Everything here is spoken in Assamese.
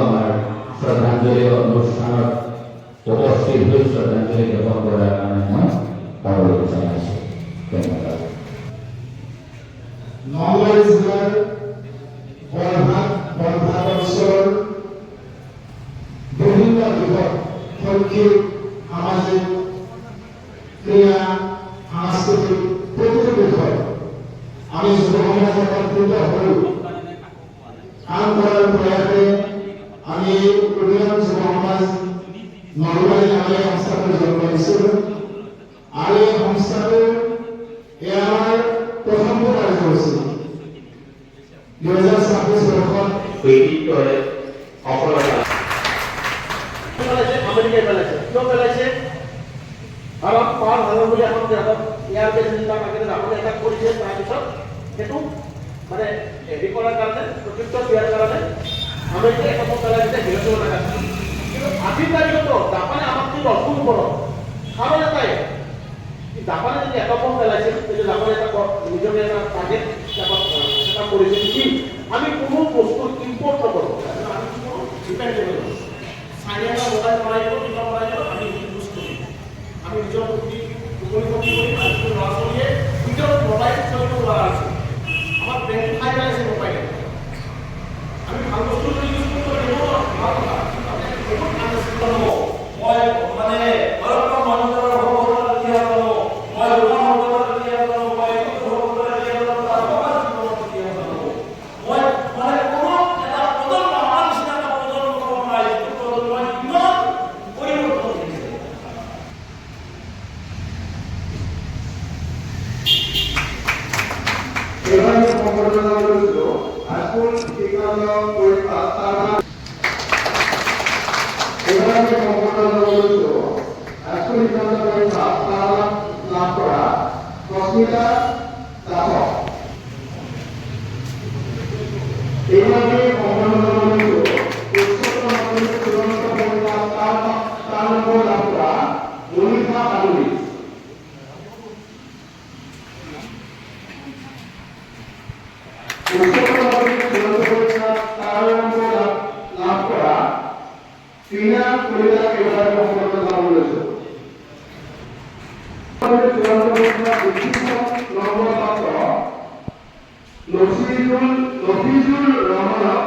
আমাৰ শ্ৰদ্ধাঞ্জলি অনুষ্ঠানত উপস্থিত হয়ে শ্ৰদ্ধাঞ্জলি জ্ঞাপন কৰাৰ কাৰণে মই অনুৰোধ জানাইছো। ধন্যবাদ। নলবাৰী জিলাৰ বৰভাগ অঞ্চলৰ বিভিন্ন দিশত শৈক্ষিক, সামাজিক, ক্ৰীড়া, সাংস্কৃতিক প্ৰতিটো বিষয় আমি যুৱ সমাজ একত্ৰিত হৈ কাম কৰাৰ প্ৰয়াসে আমি উন্নয়ন যুৱ সমাজ নলবাৰী নামে সংস্থাটো জন্ম দিছিলোঁ আৰু এই সংস্থাটো আমাৰ প্ৰথমটো কাৰ্যসূচী 2026 বৰ্ষত কৃতিত্বৰে সফলতা আমেৰিকায় পেলাইছে কিয় পেলাইছে কাৰণ পাৰ হাজাৰ বুলি এখন দেশত ইয়াৰ বেচিন্তা কাকেৰে আপুনি এটা কৰিছে তাৰপিছত সেইটো মানে হেৰি কৰাৰ কাৰণে প্ৰত্যুত্তৰ দিয়াৰ কাৰণে আমেৰিকাই এখন পেলাই দিছে বিৰোধী লগা কিন্তু আজিৰ তাৰিখতো জাপানে আমাতকৈ 10 গুণ ওপৰত কাৰণ এটাই জাপানে যদি এটম পেলাইছিল তেতিয়া জাপানে এটা নিজকে এটা টাৰ্গেট এটা কৰিছিল কি আমি কোনো বস্তু ইম্পৰ্ট নকৰোঁ আমি কোনো ডিপেণ্ড নকৰোঁ চাইনা মোবাইল বনাই দিব কিবা বনাই দিব আমি ইউজ কৰিম আমি নিজৰ উপলব্ধি কৰি আজি ল'ৰা ছোৱালীয়ে নিজৰ মোবাইল চলিব নোৱাৰা আছে আমাৰ ব্ৰেইন খাই পেলাইছে মোবাইল আমি ভাল বস্তু ইউজ কৰিব লাগিব ভাল কথা বহুত আনন্দিত হ'ব মই মানে অলপ মনোযোগৰ এবারে সম্বর্ধনা রয়েছিল আজকুল ঠিকানা পরীক্ষা তারা এবারে সম্বর্ধনা রয়েছিল আজকুল ঠিকানা পরীক্ষা তারা লাভ করা রশ্মিতা দাস এবারে সম্বর্ধনা রয়েছিল উচ্চতর মাধ্যমিক চূড়ান্ত পরীক্ষা তার নম্বর লাভ করা মনিকা কালুরি লাভ করা চীনা কলিতা এবার সম্বর্ধনা রয়েছে নম্বর প্রাপ্ত লফিজুল রহমান